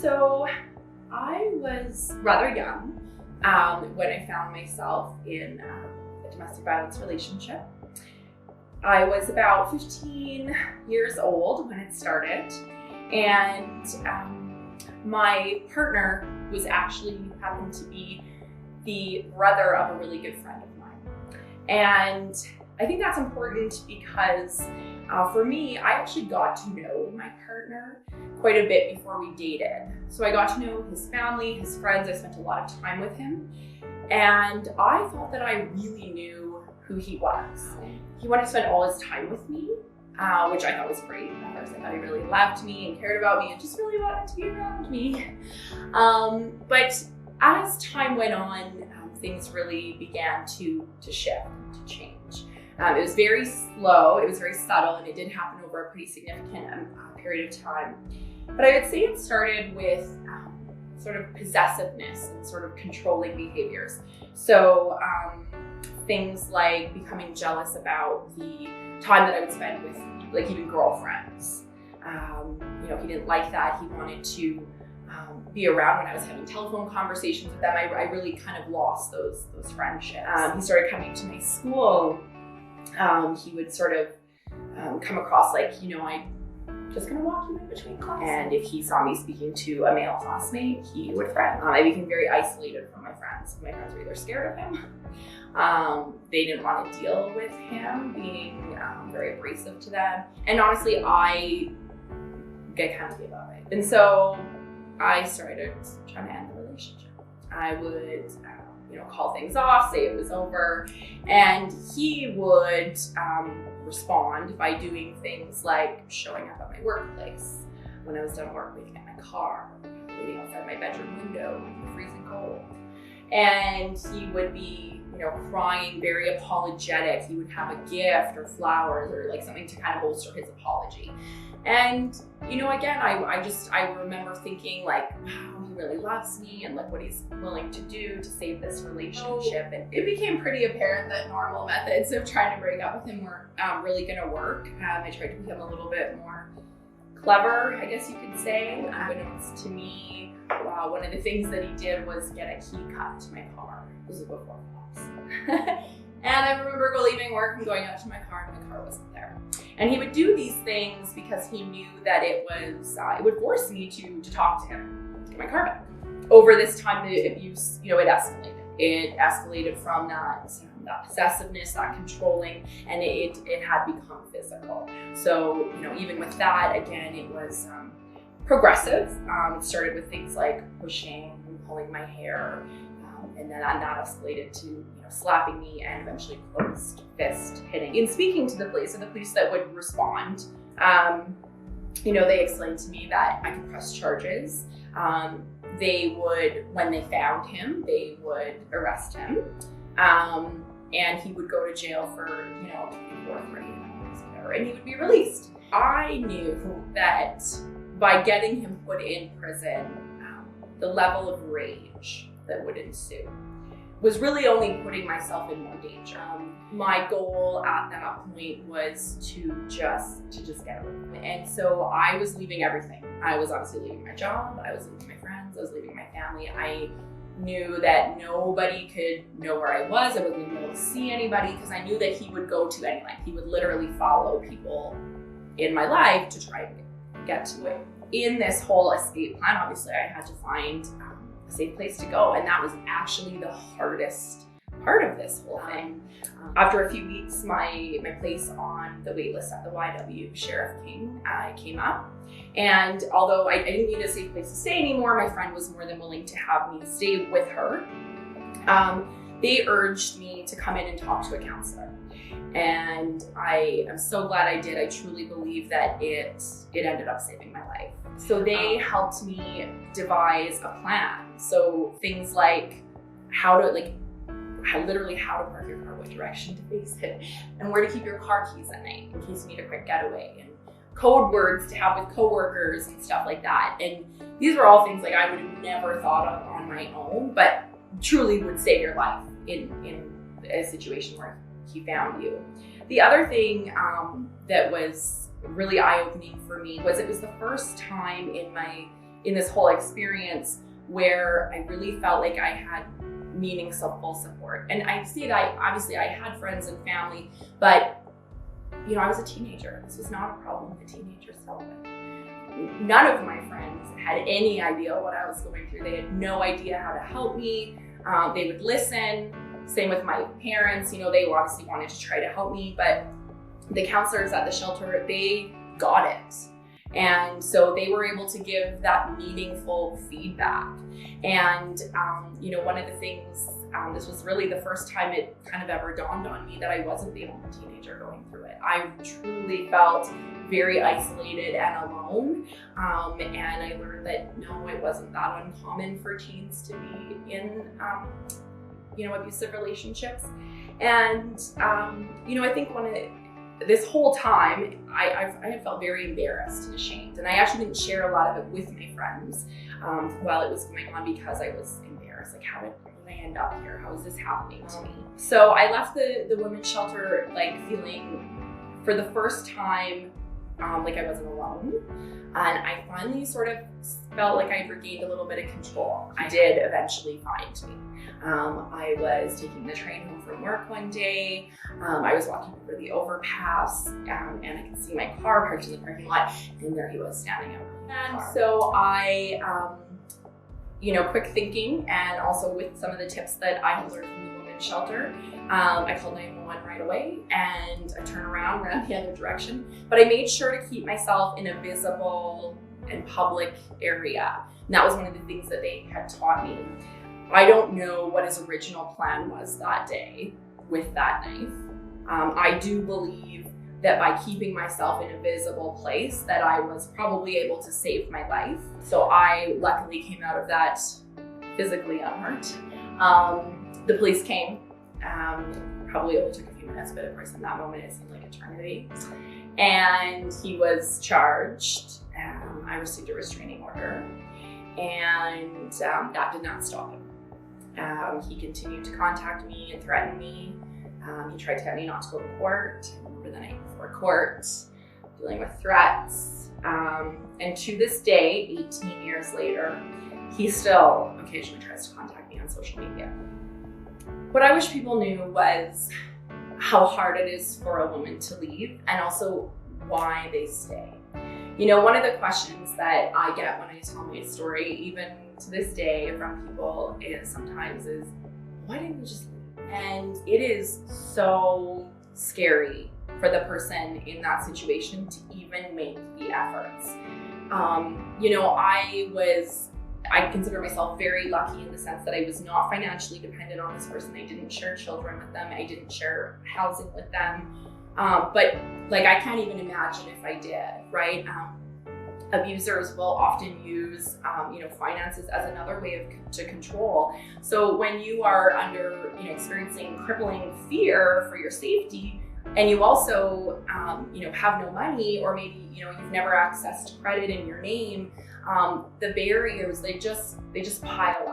So I was rather young when I found myself in a domestic violence relationship. I was about 15 years old when it started, and my partner was actually happened to be the brother of a really good friend of mine. And I think that's important because for me, I actually got to know my partner quite a bit before we dated. So I got to know his family, his friends. I spent a lot of time with him. And I thought that I really knew who he was. He wanted to spend all his time with me, which I thought was great. At first, I thought he really loved me and cared about me and just really wanted to be around me. But as time went on, things really began to shift, to change. It was very slow, it was very subtle, and it did happen over a pretty significant period of time. But I would say it started with sort of possessiveness and sort of controlling behaviors. So things like becoming jealous about the time that I would spend with, like, even girlfriends. He didn't like that. He wanted to be around when I was having telephone conversations with them. I really kind of lost those friendships. He started coming to my school. He would sort of come across like, I'm just gonna walk you in between classes. And if he saw me speaking to a male classmate, he would threaten. I became very isolated from my friends. My friends were either scared of him. They didn't want to deal with him being very abrasive to them. And honestly, I kind of gave up. And so I started trying to end the relationship. I would, call things off, say it was over, and he would respond by doing things like showing up at my workplace when I was done work, waiting at my car, waiting outside my bedroom window in the freezing cold. And he would be, crying, very apologetic. He would have a gift or flowers or like something to kind of bolster his apology. And, again, I remember thinking like, wow, he really loves me and look what he's willing to do to save this relationship. And it became pretty apparent that normal methods of trying to break up with him weren't really gonna work. I tried to become a little bit more clever, I guess you could say. Unbeknownst to me, one of the things that he did was get a key cut to my car. This was before cops. And I remember leaving work and going out to my car, and my car wasn't there. And he would do these things because he knew that it would force me to talk to him, to get my car back. Over this time, the abuse, it escalated. It escalated from that possessiveness, that controlling, and it had become physical. So, even with that, again, it was progressive. It started with things like pushing and pulling my hair, and then that escalated to slapping me and eventually closed fist hitting. In speaking to the police, and the police that would respond, they explained to me that I could press charges. They would, when they found him, they would arrest him, and he would go to jail for 24, 48 hours, whatever, and he would be released. I knew that by getting him put in prison, the level of rage that would ensue was really only putting myself in more danger. My goal at that point was to just get away. And so I was leaving everything. I was obviously leaving my job, I was leaving my friends, I was leaving my family. I knew that nobody could know where I was. I wasn't going to be able to see anybody because I knew that he would go to any length. He would literally follow people in my life to try and get to it. In this whole escape plan, obviously I had to find a safe place to go, and that was actually the hardest part of this whole thing. After a few weeks, my place on the wait list at the YW, Sheriff King, came up. And although I didn't need a safe place to stay anymore, my friend was more than willing to have me stay with her. They urged me to come in and talk to a counselor. And I am so glad I did. I truly believe that it ended up saving my life. So they helped me devise a plan. So things like how to park your car, what direction to face it, and where to keep your car keys at night in case you need a quick getaway, and code words to have with coworkers and stuff like that. And these were all things like I would have never thought of on my own, but truly would save your life in a situation where he found you. The other thing that was really eye-opening for me was it was the first time in my in this whole experience where I really felt like I had meaningful support. And I see that obviously I had friends and family, but I was a teenager. This was not a problem that teenagers dealt with. None of my friends had any idea what I was going through. They had no idea how to help me. They would listen. Same with my parents. They obviously wanted to try to help me, but the counselors at the shelter, they got it. And so they were able to give that meaningful feedback. And, one of the things, this was really the first time it kind of ever dawned on me that I wasn't the only teenager going through it. I truly felt very isolated and alone. And I learned that no, it wasn't that uncommon for teens to be in, abusive relationships. And, I think this whole time, I had felt very embarrassed and ashamed. And I actually didn't share a lot of it with my friends while it was going on because I was embarrassed. Like, how did I end up here? How is this happening to me? So I left the women's shelter feeling for the first time like I wasn't alone. And I finally sort of felt like I regained a little bit of control. I did eventually find me. I was taking the train home from work one day. I was walking over the overpass and I could see my car parked in the parking lot, and there he was standing over the car. And so I, quick thinking, and also with some of the tips that I had learned from the women's shelter, I called 911 right away, and I turned around, ran the other direction. But I made sure to keep myself in a visible and public area. And that was one of the things that they had taught me. I don't know what his original plan was that day with that knife. I do believe that by keeping myself in a visible place that I was probably able to save my life. So I luckily came out of that physically unhurt. The police came, probably only took a few minutes, but of course in that moment it seemed like eternity. And he was charged. I received a restraining order, and that did not stop him. He continued to contact me and threaten me. He tried to get me not to go to court. I remember the night before court, dealing with threats. And to this day, 18 years later, he still occasionally tries to contact me on social media. What I wish people knew was how hard it is for a woman to leave, and also why they stay. One of the questions that I get when I tell my story, even to this day from people, sometimes is, why didn't you just leave? And it is so scary for the person in that situation to even make the efforts. I consider myself very lucky in the sense that I was not financially dependent on this person. I didn't share children with them. I didn't share housing with them. But I can't even imagine if I did, right? Abusers will often use, finances as another way to control. So when you are experiencing crippling fear for your safety, and you also, have no money, or maybe, you've never accessed credit in your name, the barriers, they just pile